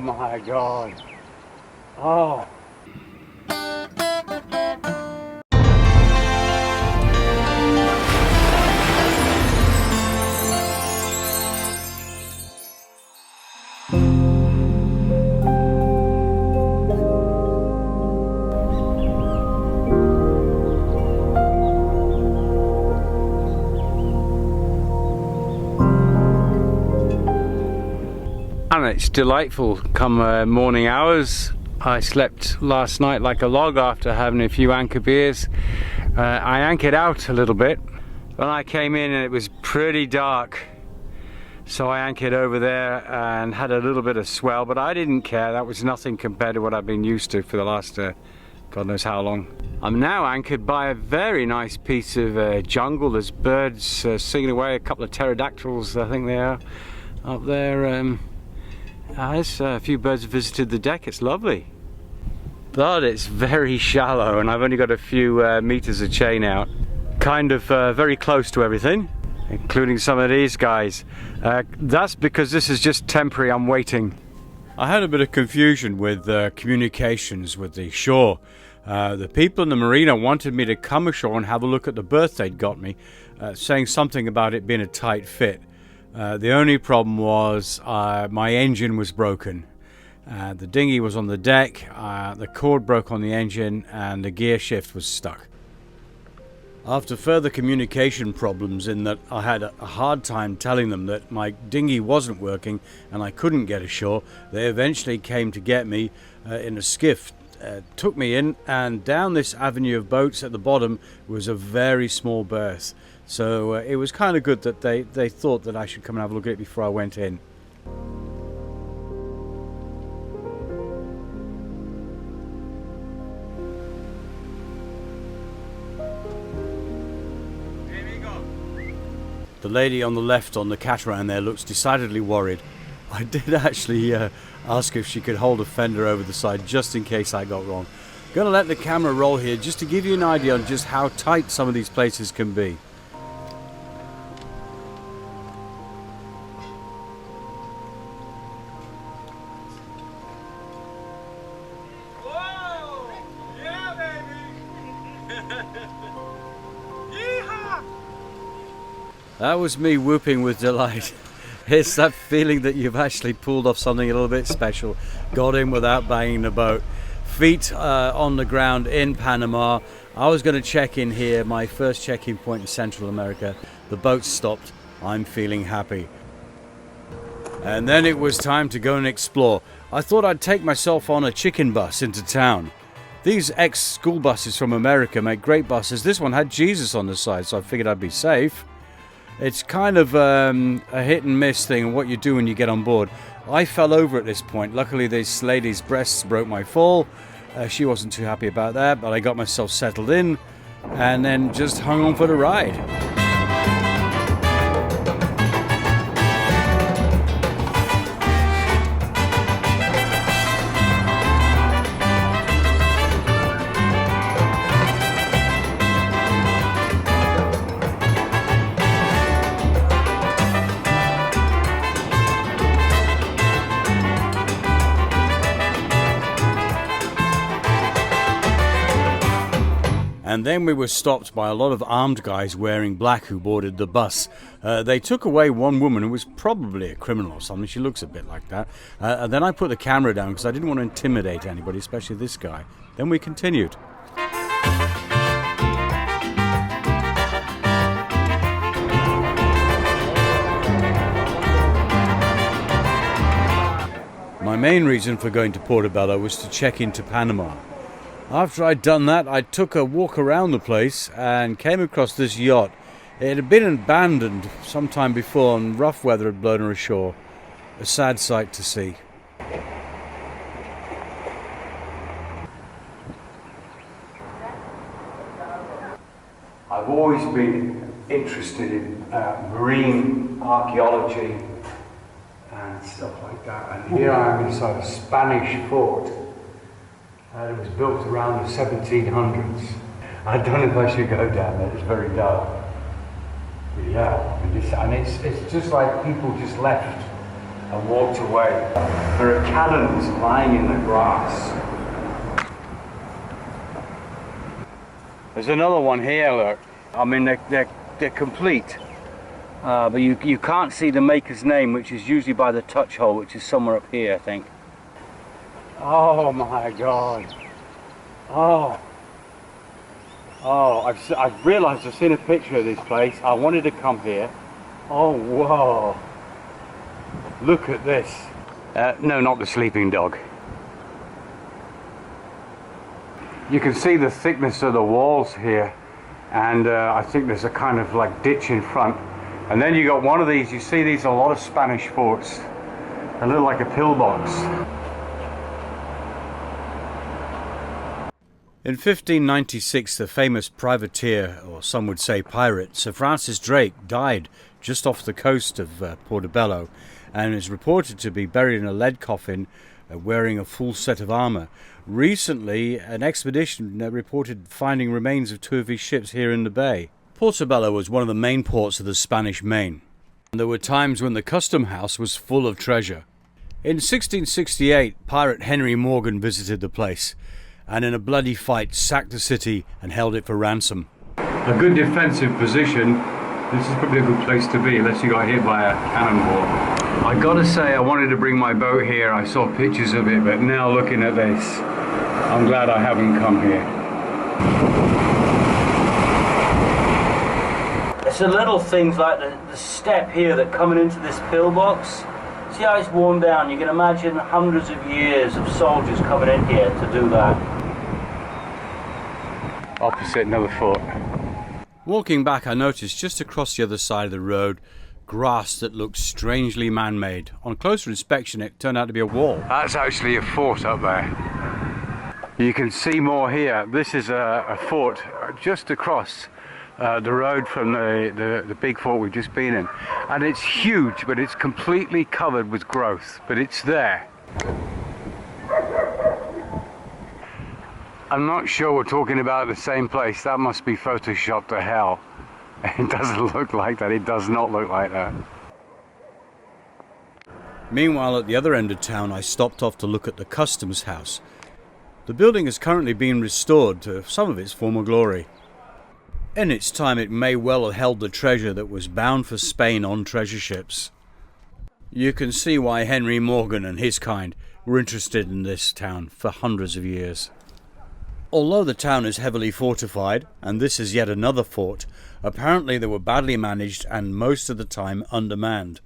Oh my God. Oh. And it's delightful come morning hours. I slept last night like a log after having a few anchor beers. I anchored out a little bit. When I came in and it was pretty dark, so I anchored over there and had a little bit of swell, but I didn't care. That was nothing compared to what I've been used to for the last God knows how long. I'm now anchored by a very nice piece of jungle. There's birds singing away, a couple of pterodactyls I think they are up there. There's a few birds visited the deck. It's lovely, but it's very shallow and I've only got a few meters of chain out. Kind of very close to everything, including some of these guys. That's because this is just temporary. I'm waiting. I had a bit of confusion with communications with the shore. The people in the marina wanted me to come ashore and have a look at the berth they'd got me, saying something about it being a tight fit. The only problem was my engine was broken. The dinghy was on the deck, the cord broke on the engine, and the gear shift was stuck. After further communication problems in that I had a hard time telling them that my dinghy wasn't working and I couldn't get ashore, they eventually came to get me in a skiff. Took me in, and down this avenue of boats at the bottom was a very small berth. So it was kind of good that they thought that I should come and have a look at it before I went in. The lady on the left on the catamaran there looks decidedly worried. I did actually ask if she could hold a fender over the side just in case I got wrong. Gonna let the camera roll here just to give you an idea on just how tight some of these places can be. That was me whooping with delight. It's that feeling that you've actually pulled off something a little bit special. Got in without banging the boat. Feet on the ground in Panama. I was going to check in here, my first check-in point in Central America. The boat stopped. I'm feeling happy. And then it was time to go and explore. I thought I'd take myself on a chicken bus into town. These ex-school buses from America make great buses. This one had Jesus on the side, so I figured I'd be safe. It's kind of a hit and miss thing on what you do when you get on board. I fell over at this point. Luckily this lady's breasts broke my fall. She wasn't too happy about that, but I got myself settled in and then just hung on for the ride. And then we were stopped by a lot of armed guys wearing black who boarded the bus. They took away one woman who was probably a criminal or something. She looks a bit like that. And then I put the camera down because I didn't want to intimidate anybody, especially this guy. Then we continued. My main reason for going to Portobello was to check into Panama. After I'd done that, I took a walk around the place and came across this yacht. It had been abandoned some time before and rough weather had blown her ashore. A sad sight to see. I've always been interested in marine archaeology and stuff like that. And here I am inside a Spanish fort. It was built around the 1700s. I don't know if I should go down there, it's very dark. But yeah, and it's just like people just left and walked away. There are cannons lying in the grass. There's another one here, look. I mean, they're complete. But you can't see the maker's name, which is usually by the touch hole, which is somewhere up here, I think. Oh my God. I've realised I've seen a picture of this place. I wanted to come here. Oh, whoa. Look at this. No, not the sleeping dog. You can see the thickness of the walls here. And I think there's a kind of like ditch in front. And then you got one of these, you see these a lot of Spanish forts. They look like a pillbox. In 1596, the famous privateer, or some would say pirate, Sir Francis Drake died just off the coast of Portobello and is reported to be buried in a lead coffin wearing a full set of armour. Recently, an expedition reported finding remains of two of his ships here in the bay. Portobello was one of the main ports of the Spanish Main. There were times when the custom house was full of treasure. In 1668, pirate Henry Morgan visited the place, and in a bloody fight sacked the city and held it for ransom. A good defensive position. This is probably a good place to be, unless you got hit by a cannonball. I gotta say, I wanted to bring my boat here. I saw pictures of it, but now looking at this, I'm glad I haven't come here. It's the little things like the step here that coming into this pillbox. See how it's worn down? You can imagine hundreds of years of soldiers coming in here to do that. Opposite another fort. Walking back, I noticed just across the other side of the road grass that looked strangely man-made. On closer inspection, it turned out to be a wall. That's actually a fort up there. You can see more here. This is a fort just across the road from the big fort we've just been in, and it's huge, but it's completely covered with growth, but it's there. I'm not sure we're talking about the same place. That must be photoshopped to hell. It doesn't look like that. It does not look like that. Meanwhile, at the other end of town, I stopped off to look at the customs house. The building is currently being restored to some of its former glory. In its time, it may well have held the treasure that was bound for Spain on treasure ships. You can see why Henry Morgan and his kind were interested in this town for hundreds of years. Although the town is heavily fortified, and this is yet another fort, apparently they were badly managed and most of the time undermanned.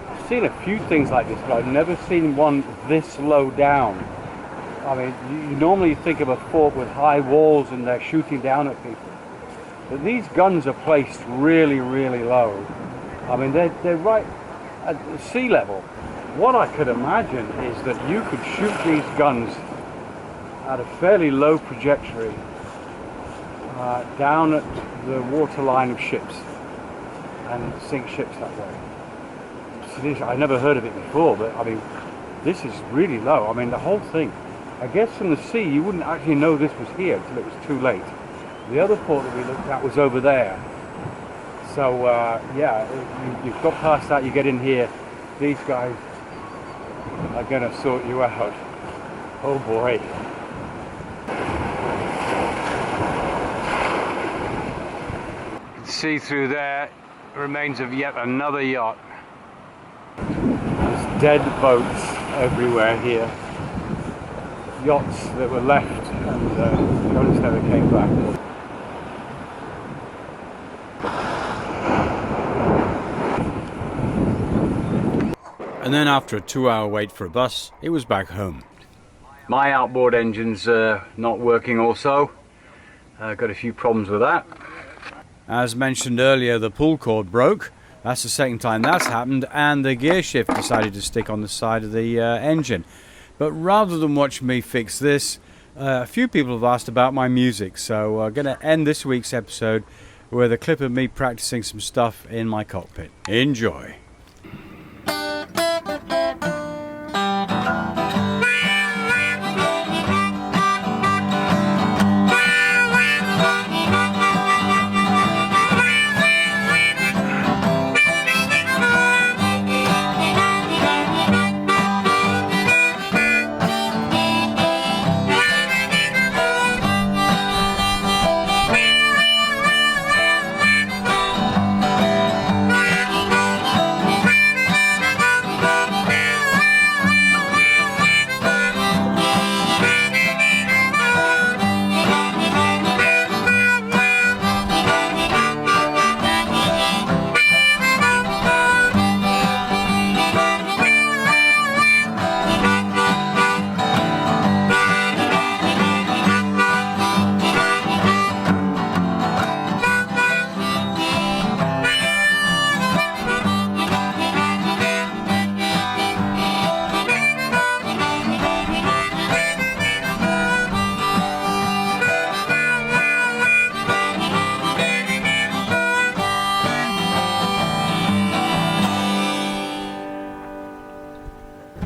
I've seen a few things like this, but I've never seen one this low down. I mean, you normally think of a fort with high walls and they're shooting down at people. But these guns are placed really, really low. I mean, they're right at sea level. What I could imagine is that you could shoot these guns at a fairly low trajectory down at the waterline of ships and sink ships that way. So I never heard of it before, but I mean, this is really low. I mean, the whole thing. I guess from the sea you wouldn't actually know this was here until it was too late. The other port that we looked at was over there. So yeah, you've got past that, you get in here, these guys are going to sort you out. Oh boy. You can see through there remains of yet another yacht. There's dead boats everywhere here. Yachts that were left and the owners never came back. And then after a 2-hour wait for a bus, it was back home. My outboard engine's not working also. Got a few problems with that. As mentioned earlier, the pull cord broke. That's the second time that's happened, and the gear shift decided to stick on the side of the engine. But rather than watch me fix this, a few people have asked about my music, so I'm going to end this week's episode with a clip of me practicing some stuff in my cockpit. Enjoy.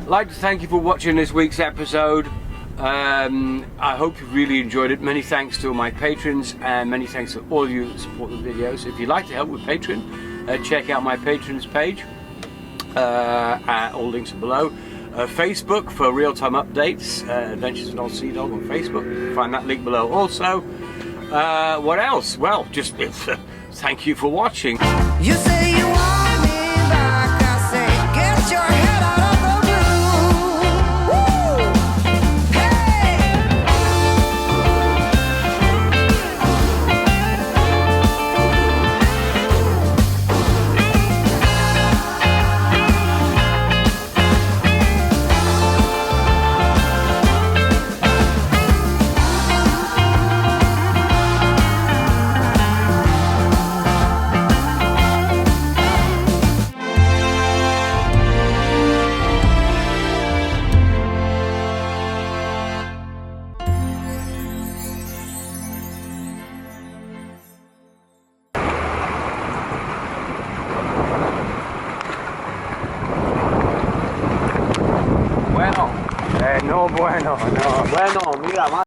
like to thank you for watching this week's episode. I hope you really enjoyed it. Many thanks to my patrons, and many thanks to all of you that support the videos. If you'd like to help with Patreon, check out my patrons page. All links are below. Facebook for real-time updates, Adventures with Old Seadog on Facebook. Find that link below also. What else? Well, just thank you for watching. You say you want me back, I say get your head out of the blue. Woo! Hey! No bueno, mira,